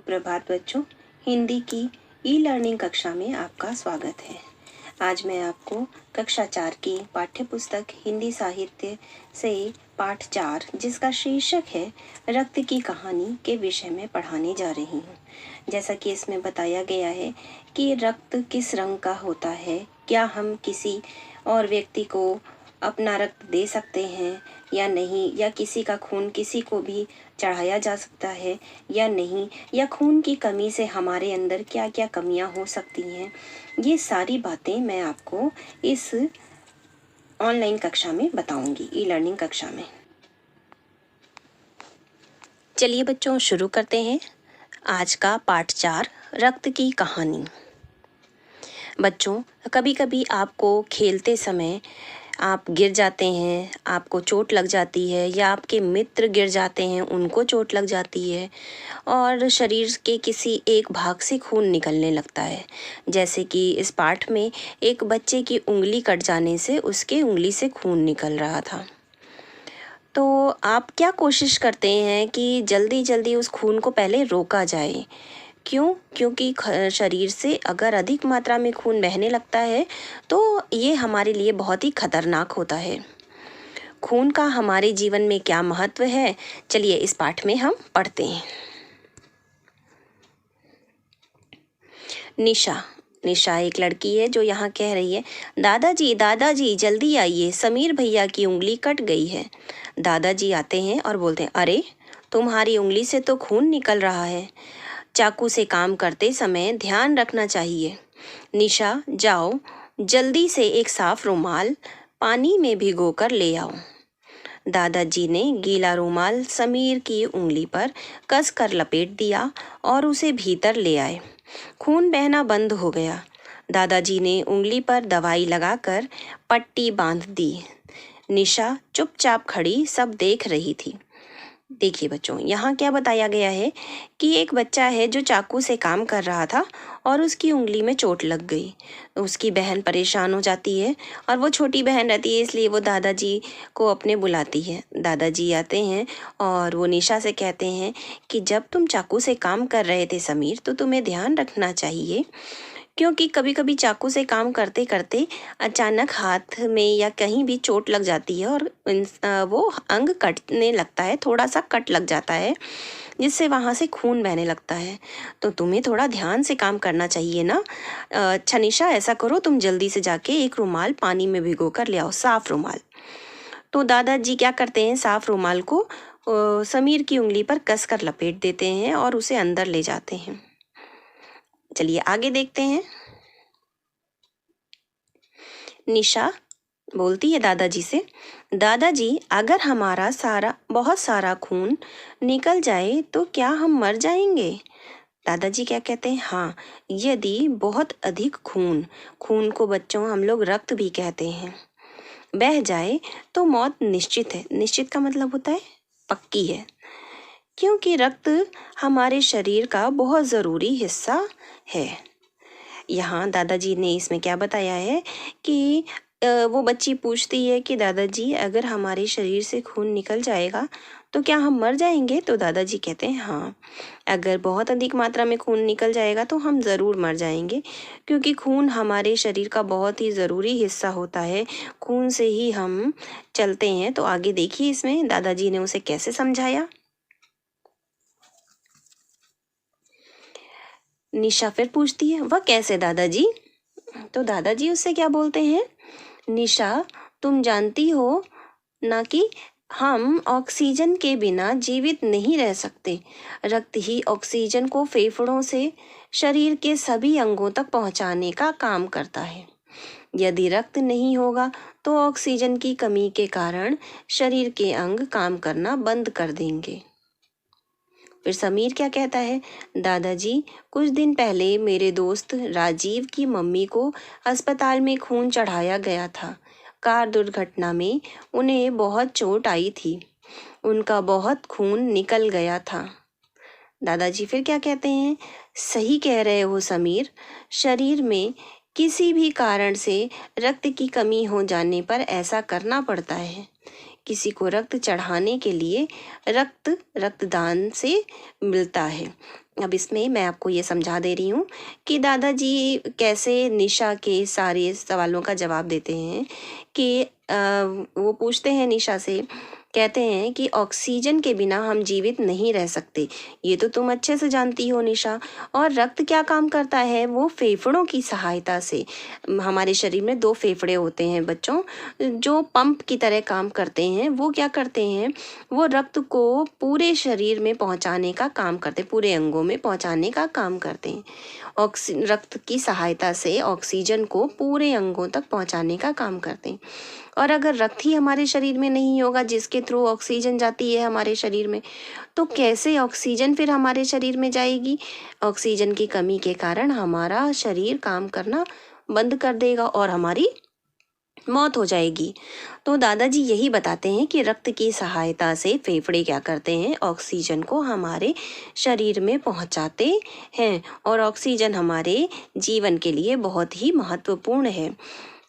सुप्रभात बच्चों, हिंदी की ई लर्निंग कक्षा में आपका स्वागत है। आज मैं आपको कक्षा 4 की पाठ्य पुस्तक हिंदी साहित्य से पाठ 4 जिसका शीर्षक है रक्त की कहानी के विषय में पढ़ाने जा रही हूँ। जैसा कि इसमें बताया गया है कि रक्त किस रंग का होता है, क्या हम किसी और व्यक्ति को अपना रक्त दे सकते हैं या नहीं, या किसी का खून किसी को भी चढ़ाया जा सकता है या नहीं, या खून की कमी से हमारे अंदर क्या क्या कमियां हो सकती हैं, ये सारी बातें मैं आपको इस ऑनलाइन कक्षा में बताऊंगी, ई लर्निंग कक्षा में। चलिए बच्चों, शुरू करते हैं आज का पाठ 4, रक्त की कहानी। बच्चों, कभी कभी आपको खेलते समय आप गिर जाते हैं, आपको चोट लग जाती है, या आपके मित्र गिर जाते हैं, उनको चोट लग जाती है और शरीर के किसी एक भाग से खून निकलने लगता है। जैसे कि इस पाठ में एक बच्चे की उंगली कट जाने से उसके उंगली से खून निकल रहा था। तो आप क्या कोशिश करते हैं कि जल्दी जल्दी उस खून को पहले रोका जाए। क्यों? क्योंकि शरीर से अगर अधिक मात्रा में खून बहने लगता है तो ये हमारे लिए बहुत ही खतरनाक होता है। खून का हमारे जीवन में क्या महत्व है, चलिए इस पाठ में हम पढ़ते हैं। निशा एक लड़की है जो यहाँ कह रही है, दादाजी जल्दी आइए, समीर भैया की उंगली कट गई है। दादाजी आते हैं और बोलते हैं, अरे तुम्हारी उंगली से तो खून निकल रहा है, चाकू से काम करते समय ध्यान रखना चाहिए। निशा, जाओ जल्दी से एक साफ रुमाल पानी में भिगोकर ले आओ। दादाजी ने गीला रुमाल समीर की उंगली पर कसकर लपेट दिया और उसे भीतर ले आए। खून बहना बंद हो गया। दादाजी ने उंगली पर दवाई लगाकर पट्टी बांध दी। निशा चुपचाप खड़ी सब देख रही थी। देखिए बच्चों, यहाँ क्या बताया गया है कि एक बच्चा है जो चाकू से काम कर रहा था और उसकी उंगली में चोट लग गई। उसकी बहन परेशान हो जाती है और वो छोटी बहन रहती है, इसलिए वो दादाजी को अपने बुलाती है। दादाजी आते हैं और वो निशा से कहते हैं कि जब तुम चाकू से काम कर रहे थे समीर, तो तुम्हें ध्यान रखना चाहिए, क्योंकि कभी कभी चाकू से काम करते करते अचानक हाथ में या कहीं भी चोट लग जाती है और वो अंग कटने लगता है, थोड़ा सा कट लग जाता है, जिससे वहाँ से खून बहने लगता है। तो तुम्हें थोड़ा ध्यान से काम करना चाहिए ना। अच्छा निशा, ऐसा करो, तुम जल्दी से जाके एक रुमाल पानी में भिगो कर ले आओ, साफ रुमाल। तो दादाजी क्या करते हैं, साफ रुमाल को समीर की उंगली पर कसकर लपेट देते हैं और उसे अंदर ले जाते हैं। चलिए आगे देखते हैं। निशा बोलती है दादाजी से, दादाजी अगर हमारा बहुत सारा खून निकल जाए तो क्या हम मर जाएंगे? दादाजी क्या कहते हैं, हाँ, यदि बहुत अधिक खून को बच्चों हम लोग रक्त भी कहते हैं, बह जाए तो मौत निश्चित है। निश्चित का मतलब होता है पक्की है, क्योंकि रक्त हमारे शरीर का बहुत ज़रूरी हिस्सा है। यहाँ दादाजी ने इसमें क्या बताया है कि वो बच्ची पूछती है कि दादाजी अगर हमारे शरीर से खून निकल जाएगा तो क्या हम मर जाएंगे? तो दादाजी कहते हैं, हाँ, अगर बहुत अधिक मात्रा में खून निकल जाएगा तो हम ज़रूर मर जाएंगे, क्योंकि खून हमारे शरीर का बहुत ही ज़रूरी हिस्सा होता है। खून से ही हम चलते हैं। तो आगे देखिए इसमें दादाजी ने उसे कैसे समझाया। निशा फिर पूछती है, वह कैसे दादाजी? तो दादाजी उससे क्या बोलते हैं, निशा तुम जानती हो ना कि हम ऑक्सीजन के बिना जीवित नहीं रह सकते। रक्त ही ऑक्सीजन को फेफड़ों से शरीर के सभी अंगों तक पहुंचाने का काम करता है। यदि रक्त नहीं होगा तो ऑक्सीजन की कमी के कारण शरीर के अंग काम करना बंद कर देंगे। फिर समीर क्या कहता है, दादाजी कुछ दिन पहले मेरे दोस्त राजीव की मम्मी को अस्पताल में खून चढ़ाया गया था। कार दुर्घटना में उन्हें बहुत चोट आई थी, उनका बहुत खून निकल गया था। दादाजी फिर क्या कहते हैं, सही कह रहे हो समीर, शरीर में किसी भी कारण से रक्त की कमी हो जाने पर ऐसा करना पड़ता है, किसी को रक्त चढ़ाने के लिए रक्तदान से मिलता है। अब इसमें मैं आपको ये समझा दे रही हूँ कि दादाजी कैसे निशा के सारे सवालों का जवाब देते हैं कि वो पूछते हैं निशा से, कहते हैं कि ऑक्सीजन के बिना हम जीवित नहीं रह सकते। ये तो तुम अच्छे से जानती हो निशा। और रक्त क्या काम करता है? वो फेफड़ों की सहायता से, हमारे शरीर में 2 फेफड़े होते हैं बच्चों, जो पंप की तरह काम करते हैं। वो क्या करते हैं? वो रक्त को पूरे शरीर में पहुंचाने का काम करते हैं, पूरे अंगों में पहुंचाने का काम करते हैं। रक्त की सहायता से ऑक्सीजन को पूरे अंगों तक पहुंचाने का काम करते हैं। और अगर रक्त ही हमारे शरीर में नहीं होगा जिसके थ्रू ऑक्सीजन जाती है हमारे शरीर में, तो कैसे ऑक्सीजन फिर हमारे शरीर में जाएगी? ऑक्सीजन की कमी के कारण हमारा शरीर काम करना बंद कर देगा और हमारी मौत हो जाएगी। तो दादाजी यही बताते हैं कि रक्त की सहायता से फेफड़े क्या करते हैं? ऑक्सीजन को हमारे शरीर में पहुंचाते हैं और ऑक्सीजन हमारे जीवन के लिए बहुत ही महत्वपूर्ण है।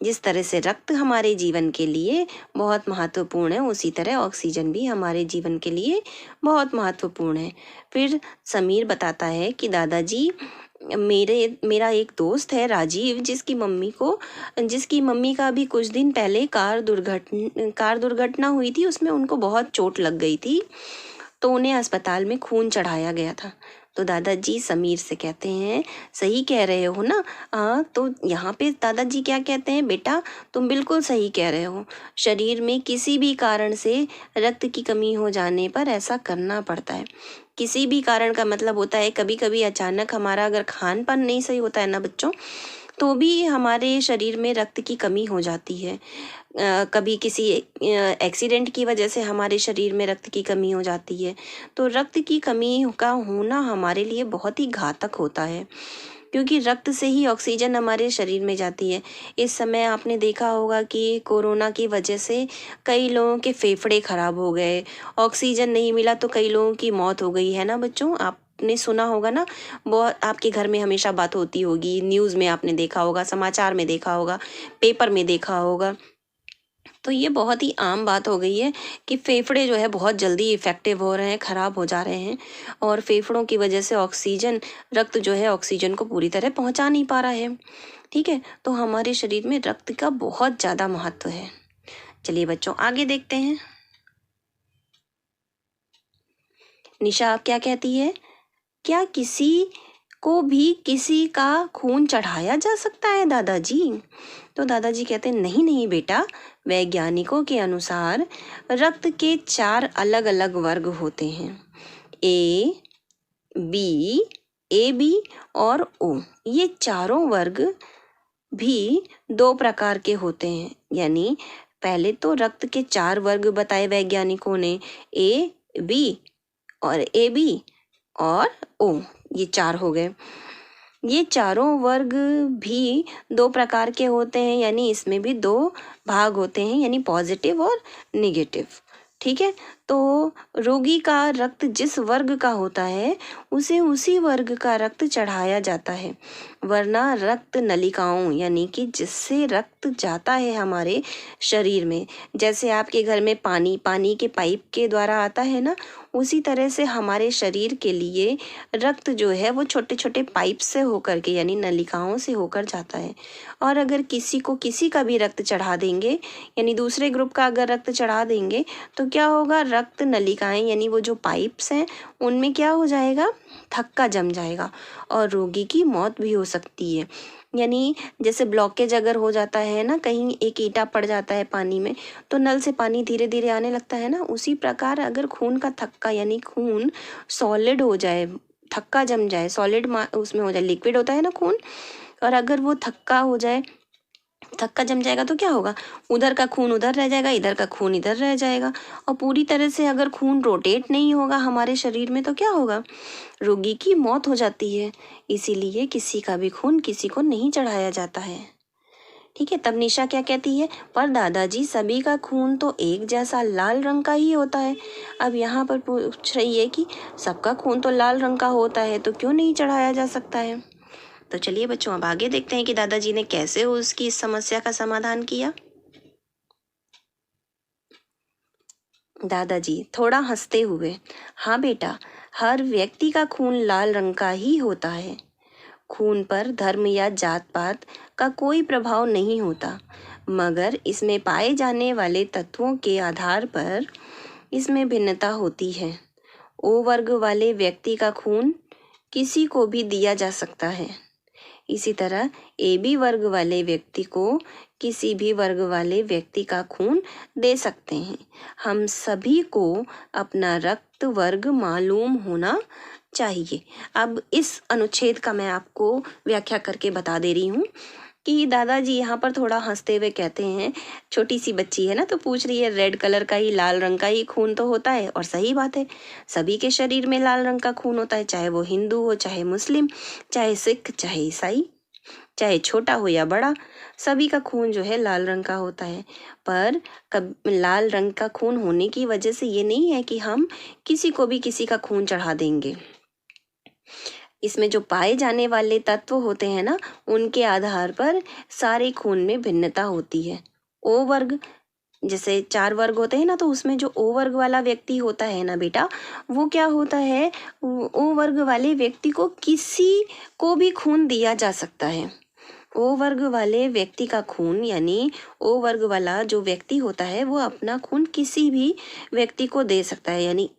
जिस तरह से रक्त हमारे जीवन के लिए बहुत महत्वपूर्ण है, उसी तरह ऑक्सीजन भी हमारे जीवन के लिए बहुत महत्वपूर्ण है। फिर समीर बताता है कि दादाजी, मेरा एक दोस्त है राजीव, जिसकी मम्मी का अभी कुछ दिन पहले कार दुर्घटना हुई थी। उसमें उनको बहुत चोट लग गई थी, तो उन्हें अस्पताल में खून चढ़ाया गया था। तो दादाजी समीर से कहते हैं, सही कह रहे हो ना? तो यहाँ पे दादाजी क्या कहते हैं, बेटा तुम बिल्कुल सही कह रहे हो। शरीर में किसी भी कारण से रक्त की कमी हो जाने पर ऐसा करना पड़ता है। किसी भी कारण का मतलब होता है कभी कभी अचानक हमारा अगर खान पान नहीं सही होता है ना बच्चों, तो भी हमारे शरीर में रक्त की कमी हो जाती है। कभी किसी एक्सीडेंट की वजह से हमारे शरीर में रक्त की कमी हो जाती है। तो रक्त की कमी का होना हमारे लिए बहुत ही घातक होता है, क्योंकि रक्त से ही ऑक्सीजन हमारे शरीर में जाती है। इस समय आपने देखा होगा कि कोरोना की वजह से कई लोगों के फेफड़े खराब हो गए, ऑक्सीजन नहीं मिला तो कई लोगों की मौत हो गई है ना बच्चों। आपने सुना होगा ना, बहुत आपके घर में हमेशा बात होती होगी, न्यूज़ में आपने देखा होगा, समाचार में देखा होगा, पेपर में देखा होगा। तो ये बहुत ही आम बात हो गई है कि फेफड़े जो है बहुत जल्दी इफ़ेक्टिव हो रहे हैं, ख़राब हो जा रहे हैं, और फेफड़ों की वजह से रक्त जो है ऑक्सीजन को पूरी तरह पहुंचा नहीं पा रहा है। ठीक है, तो हमारे शरीर में रक्त का बहुत ज़्यादा महत्व है। चलिए बच्चों आगे देखते हैं। निशा क्या कहती है, क्या किसी को भी किसी का खून चढ़ाया जा सकता है दादाजी? तो दादाजी कहते हैं, नहीं नहीं बेटा, वैज्ञानिकों के अनुसार रक्त के 4 अलग अलग वर्ग होते हैं, ए बी और ओ। ये चारों वर्ग भी 2 प्रकार के होते हैं। यानी पहले तो रक्त के 4 वर्ग बताए वैज्ञानिकों ने, ए बी और ओ, ये 4 हो गए। ये चारों वर्ग भी 2 प्रकार के होते हैं, यानी इसमें भी 2 भाग होते हैं, यानी पॉजिटिव और नेगेटिव। ठीक है, तो रोगी का रक्त जिस वर्ग का होता है उसे उसी वर्ग का रक्त चढ़ाया जाता है, वरना रक्त नलिकाओं यानी कि जिससे रक्त जाता है हमारे शरीर में, जैसे आपके घर में पानी के पाइप के द्वारा आता है ना, उसी तरह से हमारे शरीर के लिए रक्त जो है वो छोटे छोटे पाइप से होकर के यानी नलिकाओं से होकर जाता है। और अगर किसी का भी रक्त चढ़ा देंगे, यानी दूसरे ग्रुप का अगर रक्त चढ़ा देंगे, तो क्या होगा, रक्त नलिकाएं यानी वो जो पाइप्स हैं उनमें क्या हो जाएगा, थक्का जम जाएगा और रोगी की मौत भी हो सकती है। यानी जैसे ब्लॉकेज अगर हो जाता है ना, कहीं एक ईंटा पड़ जाता है पानी में, तो नल से पानी धीरे धीरे आने लगता है ना, उसी प्रकार अगर खून का थक्का यानी खून सॉलिड हो जाए, थक्का जम जाए, सॉलिड उसमें हो जाए, लिक्विड होता है ना खून, और अगर वो थक्का जम जाएगा तो क्या होगा, उधर का खून उधर रह जाएगा, इधर का खून इधर रह जाएगा, और पूरी तरह से अगर खून रोटेट नहीं होगा हमारे शरीर में तो क्या होगा, रोगी की मौत हो जाती है। इसीलिए किसी का भी खून किसी को नहीं चढ़ाया जाता है। ठीक है, तब निशा क्या कहती है, पर दादाजी सभी का खून तो एक जैसा लाल रंग का ही होता है। अब यहाँ पर पूछ रही है कि सबका खून तो लाल रंग का होता है तो क्यों नहीं चढ़ाया जा सकता है। तो चलिए बच्चों अब आगे देखते हैं कि दादाजी ने कैसे उसकी इस समस्या का समाधान किया। दादाजी थोड़ा हंसते हुए, हाँ बेटा, हर व्यक्ति का खून लाल रंग का ही होता है। खून पर धर्म या जात पात का कोई प्रभाव नहीं होता, मगर इसमें पाए जाने वाले तत्वों के आधार पर इसमें भिन्नता होती है। ओ वर्ग वाले व्यक्ति का खून किसी को भी दिया जा सकता है। इसी तरह ए बी वर्ग वाले व्यक्ति को किसी भी वर्ग वाले व्यक्ति का खून दे सकते हैं। हम सभी को अपना रक्त वर्ग मालूम होना चाहिए। अब इस अनुच्छेद का मैं आपको व्याख्या करके बता दे रही हूँ कि दादाजी यहाँ पर थोड़ा हंसते हुए कहते हैं, छोटी सी बच्ची है ना, तो पूछ रही है रेड कलर का ही, लाल रंग का ही खून तो होता है। और सही बात है, सभी के शरीर में लाल रंग का खून होता है, चाहे वो हिंदू हो, चाहे मुस्लिम, चाहे सिख, चाहे ईसाई, चाहे छोटा हो या बड़ा, सभी का खून जो है लाल रंग का होता है। पर लाल रंग का खून होने की वजह से ये नहीं है कि हम किसी को भी किसी का खून चढ़ा देंगे। इसमें जो पाए जाने वाले तत्व होते हैं ना, उनके आधार पर सारे खून में भिन्नता होती है। ओ वर्ग, जैसे 4 वर्ग होते हैं ना, तो उसमें जो ओ वर्ग वाला व्यक्ति होता है ना बेटा, वो क्या होता है, ओ वर्ग वाले व्यक्ति को किसी को भी खून दिया जा सकता है। ओ वर्ग वाले व्यक्ति का खून, यानी ओ वर्ग वाला जो व्यक्ति होता है वो अपना खून किसी भी व्यक्ति को दे सकता है। यानी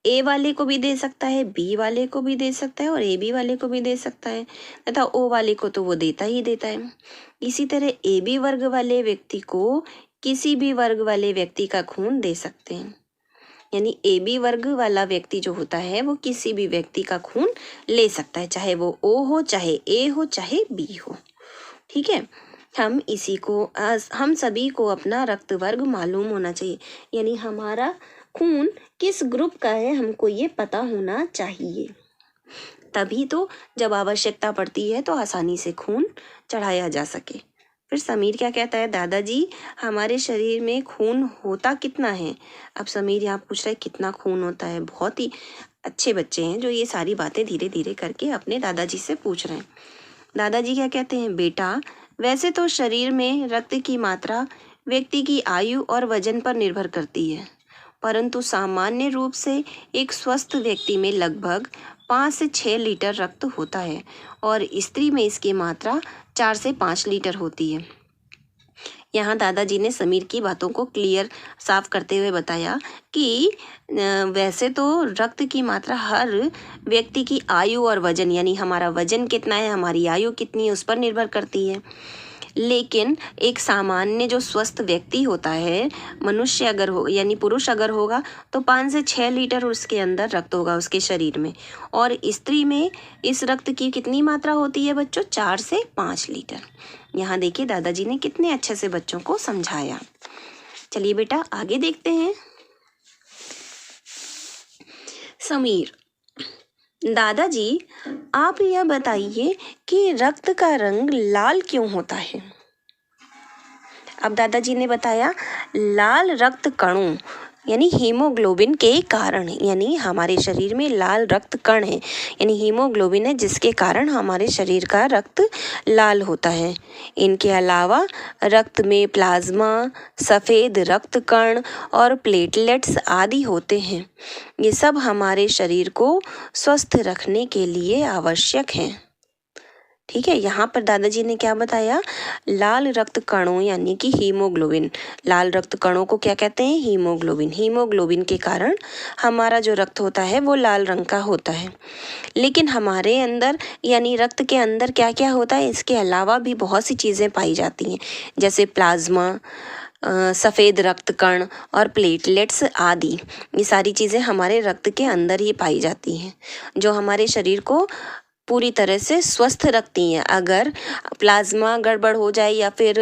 ए वाले को भी दे सकता है, बी वाले को भी दे सकता है और ए बी वाले को भी दे सकता है, तथा ओ वाले को तो वो देता ही देता है। इसी तरह ए बी वर्ग वाले व्यक्ति को किसी भी वर्ग वाले व्यक्ति का खून दे सकते हैं। यानी ए बी वर्ग वाला व्यक्ति जो होता है वो किसी भी व्यक्ति का खून ले सकता है, चाहे वो ओ हो, चाहे ए हो, चाहे बी हो। ठीक है, हम सभी को अपना रक्त वर्ग मालूम होना चाहिए। यानी हमारा खून किस ग्रुप का है हमको ये पता होना चाहिए, तभी तो जब आवश्यकता पड़ती है तो आसानी से खून चढ़ाया जा सके। फिर समीर क्या कहता है, दादाजी हमारे शरीर में खून होता कितना है। अब समीर यहाँ पूछ रहा है कितना खून होता है। बहुत ही अच्छे बच्चे हैं जो ये सारी बातें धीरे धीरे करके अपने दादाजी से पूछ रहे हैं। दादाजी क्या कहते हैं, बेटा वैसे तो शरीर में रक्त की मात्रा व्यक्ति की आयु और वजन पर निर्भर करती है, परंतु सामान्य रूप से एक स्वस्थ व्यक्ति में लगभग 5 से 6 लीटर रक्त होता है और स्त्री में इसकी मात्रा 4 से 5 लीटर होती है। यहाँ दादाजी ने समीर की बातों को क्लियर साफ करते हुए बताया कि वैसे तो रक्त की मात्रा हर व्यक्ति की आयु और वजन, यानी हमारा वजन कितना है, हमारी आयु कितनी है, उस पर निर्भर करती है। लेकिन एक सामान्य जो स्वस्थ व्यक्ति होता है, मनुष्य अगर हो यानी पुरुष अगर होगा तो 5 से 6 लीटर उसके अंदर रक्त होगा उसके शरीर में, और स्त्री में इस रक्त की कितनी मात्रा होती है बच्चों, 4 से 5 लीटर। यहाँ देखिए दादाजी ने कितने अच्छे से बच्चों को समझाया। चलिए बेटा आगे देखते हैं। समीर, दादाजी आप यह बताइए कि रक्त का रंग लाल क्यों होता है। अब दादाजी ने बताया लाल रक्त कणों यानी हीमोग्लोबिन के कारण, यानी हमारे शरीर में लाल रक्त कण है, यानी हीमोग्लोबिन है जिसके कारण हमारे शरीर का रक्त लाल होता है। इनके अलावा रक्त में प्लाज्मा, सफ़ेद रक्त कण और प्लेटलेट्स आदि होते हैं। ये सब हमारे शरीर को स्वस्थ रखने के लिए आवश्यक हैं। ठीक है, यहाँ पर दादाजी ने क्या बताया, लाल रक्त कणों यानी कि हीमोग्लोबिन, लाल रक्त कणों को क्या कहते हैं, हीमोग्लोबिन। हीमोग्लोबिन के कारण हमारा जो रक्त होता है वो लाल रंग का होता है। लेकिन हमारे अंदर यानी रक्त के अंदर क्या क्या होता है, इसके अलावा भी बहुत सी चीज़ें पाई जाती हैं, जैसे प्लाज्मा, सफ़ेद रक्त कण और प्लेटलेट्स आदि। ये सारी चीज़ें हमारे रक्त के अंदर ही पाई जाती हैं, जो हमारे शरीर को पूरी तरह से स्वस्थ रखती हैं। अगर प्लाज्मा गड़बड़ हो जाए या फिर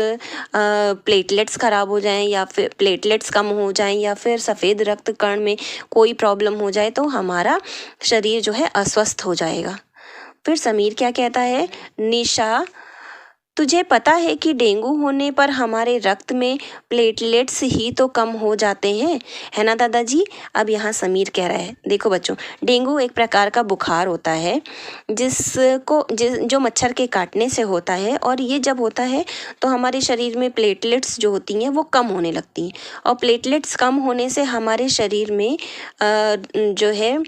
प्लेटलेट्स ख़राब हो जाएं या फिर प्लेटलेट्स कम हो जाएं या फिर सफ़ेद रक्त कण में कोई प्रॉब्लम हो जाए तो हमारा शरीर जो है अस्वस्थ हो जाएगा। फिर समीर क्या कहता है, निशा तुझे पता है कि डेंगू होने पर हमारे रक्त में प्लेटलेट्स ही तो कम हो जाते हैं, है ना दादाजी। अब यहाँ समीर कह रहा है, देखो बच्चों, डेंगू एक प्रकार का बुखार होता है जो मच्छर के काटने से होता है, और ये जब होता है तो हमारे शरीर में प्लेटलेट्स जो होती हैं वो कम होने लगती हैं, और प्लेटलेट्स कम होने से हमारे शरीर में जो है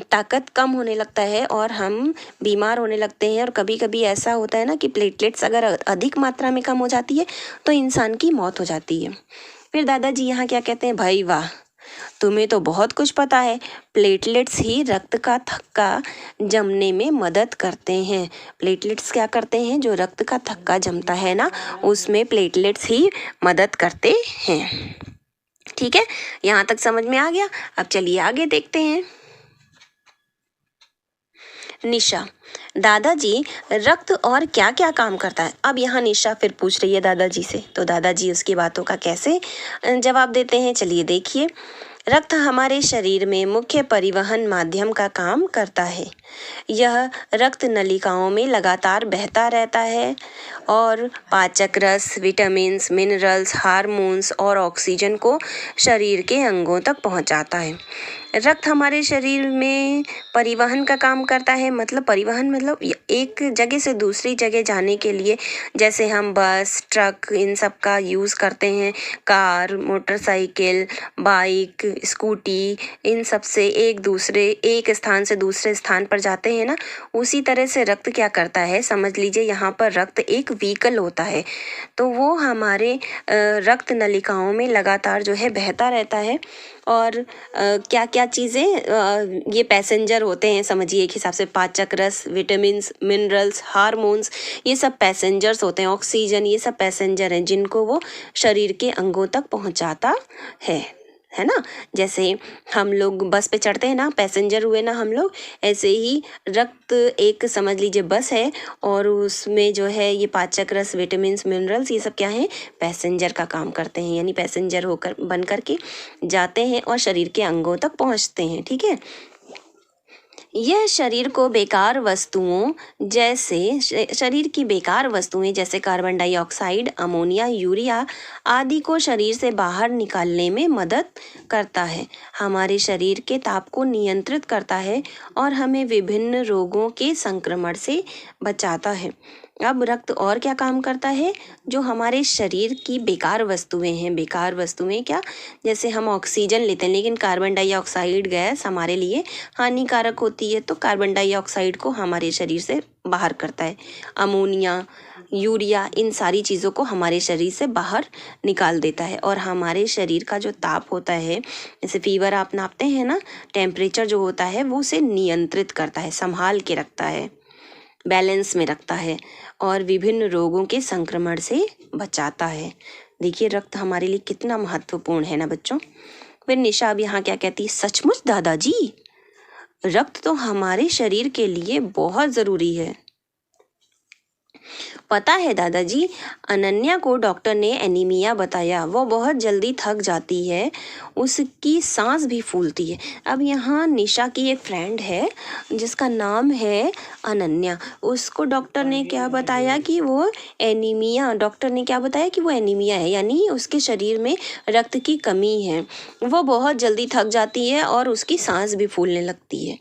ताकत कम होने लगता है और हम बीमार होने लगते हैं। और कभी कभी ऐसा होता है ना कि प्लेटलेट्स अगर अधिक मात्रा में कम हो जाती है तो इंसान की मौत हो जाती है। फिर दादाजी यहाँ क्या कहते हैं, भाई वाह, तुम्हें तो बहुत कुछ पता है। प्लेटलेट्स ही रक्त का थक्का जमने में मदद करते हैं। प्लेटलेट्स क्या करते हैं, जो रक्त का थक्का जमता है ना, उसमें प्लेटलेट्स ही मदद करते हैं। ठीक है, यहाँ तक समझ में आ गया। अब चलिए आगे देखते हैं। निशा, दादाजी रक्त और क्या क्या काम करता है। अब यहाँ निशा फिर पूछ रही है दादाजी से, तो दादाजी उसकी बातों का कैसे जवाब देते हैं, चलिए देखिए। रक्त हमारे शरीर में मुख्य परिवहन माध्यम का काम करता है। यह रक्त नलिकाओं में लगातार बहता रहता है और पाचक रस, विटामिन्स, मिनरल्स, हार्मोन्स और ऑक्सीजन को शरीर के अंगों तक पहुंचाता है। रक्त हमारे शरीर में परिवहन का काम करता है, मतलब परिवहन मतलब एक जगह से दूसरी जगह जाने के लिए, जैसे हम बस, ट्रक, इन सब का यूज़ करते हैं, कार, मोटरसाइकिल, बाइक, स्कूटी, इन सब से एक स्थान से दूसरे स्थान पर जाते हैं ना, उसी तरह से रक्त क्या करता है, समझ लीजिए यहाँ पर रक्त एक व्हीकल होता है, तो वो हमारे रक्त नलिकाओं में लगातार जो है बहता रहता है। और क्या क्या चीज़ें, ये पैसेंजर होते हैं, समझिए एक हिसाब से पाचक रस, विटामिन्स, मिनरल्स, हार्मोन्स, ये सब पैसेंजर्स होते हैं, ऑक्सीजन, ये सब पैसेंजर हैं जिनको वो शरीर के अंगों तक पहुंचाता है ना। जैसे हम लोग बस पे चढ़ते हैं ना, पैसेंजर हुए ना हम लोग, ऐसे ही रक्त एक समझ लीजिए बस है, और उसमें जो है ये पाचक रस, विटामिन्स, मिनरल्स, ये सब क्या है, पैसेंजर का काम करते हैं, यानी पैसेंजर होकर बन करके जाते हैं और शरीर के अंगों तक पहुंचते हैं। ठीक है, यह शरीर की बेकार वस्तुएं जैसे कार्बन डाइऑक्साइड, अमोनिया, यूरिया आदि को शरीर से बाहर निकालने में मदद करता है, हमारे शरीर के ताप को नियंत्रित करता है और हमें विभिन्न रोगों के संक्रमण से बचाता है। अब रक्त और क्या काम करता है, जो हमारे शरीर की बेकार वस्तुएं हैं, बेकार वस्तुएं क्या, जैसे हम ऑक्सीजन लेते हैं लेकिन कार्बन डाइऑक्साइड गैस हमारे लिए हानिकारक होती है, तो कार्बन डाइऑक्साइड को हमारे शरीर से बाहर करता है। अमोनिया, यूरिया, इन सारी चीज़ों को हमारे शरीर से बाहर निकाल देता है, और हमारे शरीर का जो ताप होता है, जैसे फीवर आप नापते हैं ना, टेम्परेचर जो होता है वो उसे नियंत्रित करता है, संभाल के रखता है, बैलेंस में रखता है, और विभिन्न रोगों के संक्रमण से बचाता है। देखिए रक्त हमारे लिए कितना महत्वपूर्ण है ना बच्चों। फिर निशा अब यहाँ क्या कहती है, सचमुच दादाजी, रक्त तो हमारे शरीर के लिए बहुत ज़रूरी है। पता है दादाजी, अनन्या को डॉक्टर ने एनीमिया बताया, वो बहुत जल्दी थक जाती है, उसकी सांस भी फूलती है। अब यहाँ निशा की एक फ्रेंड है जिसका नाम है अनन्या, उसको डॉक्टर ने क्या बताया कि वो एनीमिया है, यानी उसके शरीर में रक्त की कमी है, वो बहुत जल्दी थक जाती है और उसकी सांस भी फूलने लगती है।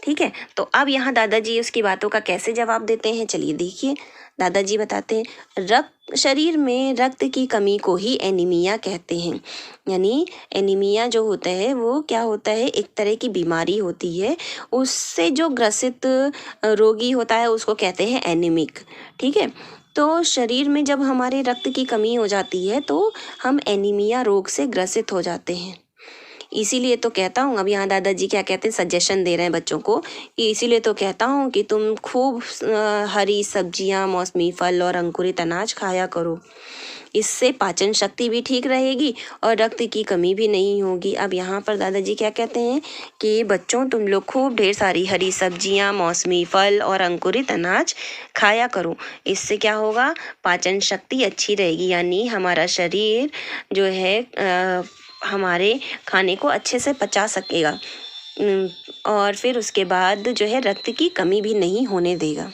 ठीक है, तो अब यहाँ दादाजी उसकी बातों का कैसे जवाब देते हैं, चलिए देखिए। दादाजी बताते हैं, शरीर में रक्त की कमी को ही एनीमिया कहते हैं, यानी एनीमिया जो होता है वो क्या होता है, एक तरह की बीमारी होती है, उससे जो ग्रसित रोगी होता है उसको कहते हैं एनीमिक। ठीक है, तो शरीर में जब हमारे रक्त की कमी हो जाती है तो हम एनीमिया रोग से ग्रसित हो जाते हैं। इसीलिए तो कहता हूँ, अब यहाँ दादाजी क्या कहते हैं, सजेशन दे रहे हैं बच्चों को, इसीलिए तो कहता हूँ कि तुम खूब हरी सब्जियाँ, मौसमी फल और अंकुरित अनाज खाया करो, इससे पाचन शक्ति भी ठीक रहेगी और रक्त की कमी भी नहीं होगी। अब यहाँ पर दादाजी क्या कहते हैं कि बच्चों तुम लोग खूब ढेर सारी हरी सब्जियाँ, मौसमी फल और अंकुरित अनाज खाया करो, इससे क्या होगा, पाचन शक्ति अच्छी रहेगी, यानी हमारा शरीर जो है हमारे खाने को अच्छे से पचा सकेगा, और फिर उसके बाद जो है रक्त की कमी भी नहीं होने देगा।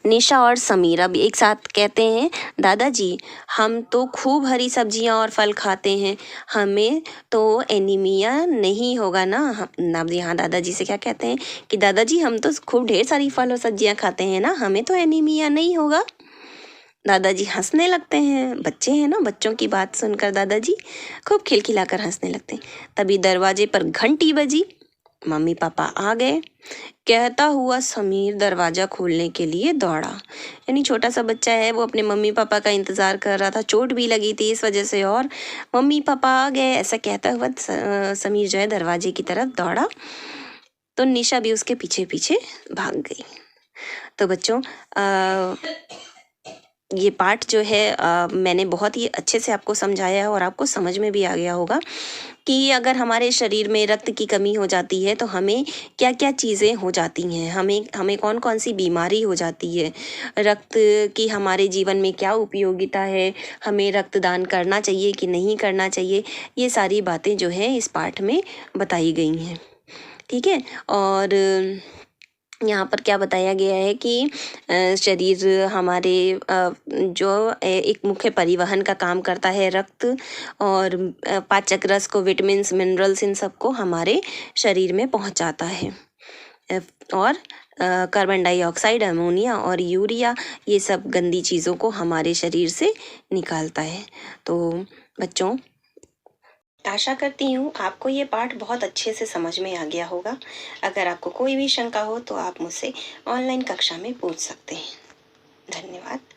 निशा और समीर अब एक साथ कहते हैं, दादाजी हम तो खूब हरी सब्जियां और फल खाते हैं, हमें तो एनीमिया नहीं होगा ना। अब यहाँ दादाजी से क्या कहते हैं कि दादाजी हम तो खूब ढेर सारी फल और सब्जियां खाते हैं ना, हमें तो एनीमिया नहीं होगा। दादाजी हंसने लगते हैं, बच्चे हैं ना, बच्चों की बात सुनकर दादाजी खूब खिलखिलाकर हंसने लगते हैं। तभी दरवाजे पर घंटी बजी, मम्मी पापा आ गए। कहता हुआ समीर दरवाजा खोलने के लिए दौड़ा। यानी छोटा सा बच्चा है, वो अपने मम्मी पापा का इंतजार कर रहा था, चोट भी लगी थी इस वजह से, और मम्मी पापा आ गए ऐसा कहता हुआ समीर जो है दरवाजे की तरफ दौड़ा, तो निशा भी उसके पीछे पीछे भाग गई। तो बच्चों ये पाठ जो है मैंने बहुत ही अच्छे से आपको समझाया है और आपको समझ में भी आ गया होगा कि अगर हमारे शरीर में रक्त की कमी हो जाती है तो हमें क्या क्या चीज़ें हो जाती हैं, हमें कौन कौन सी बीमारी हो जाती है, रक्त की हमारे जीवन में क्या उपयोगिता है, हमें रक्तदान करना चाहिए कि नहीं करना चाहिए, ये सारी बातें जो है इस पाठ में बताई गई हैं। ठीक है। और यहाँ पर क्या बताया गया है कि शरीर हमारे जो एक मुख्य परिवहन का काम करता है, रक्त और पाचक रस को, विटामिन्स, मिनरल्स, इन सबको हमारे शरीर में पहुँचाता है। और कार्बन डाइऑक्साइड, अमोनिया और यूरिया, ये सब गंदी चीज़ों को हमारे शरीर से निकालता है। तो बच्चों आशा करती हूँ आपको ये पाठ बहुत अच्छे से समझ में आ गया होगा। अगर आपको कोई भी शंका हो तो आप मुझसे ऑनलाइन कक्षा में पूछ सकते हैं। धन्यवाद।